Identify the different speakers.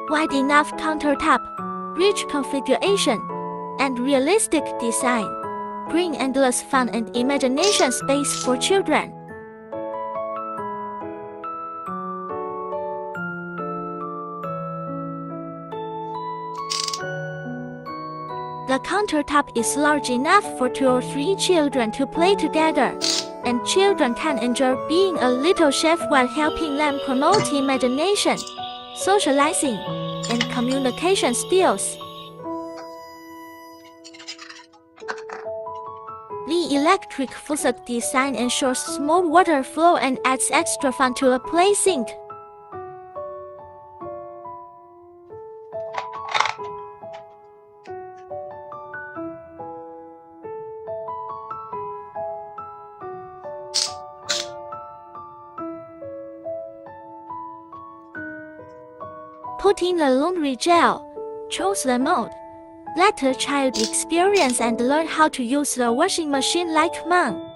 Speaker 1: Wide enough countertop, rich configuration, and realistic design bring endless fun and imagination space for children. The countertop is large enough for 2 or 3 children to play together, and children can enjoy being a little chef while helping them promote imagination, socializing, and communication skills. The electric faucet design ensures smooth water flow and adds extra fun to a play sink. Put in the laundry gel, choose the mode, let the child experience and learn how to use the washing machine like Mom.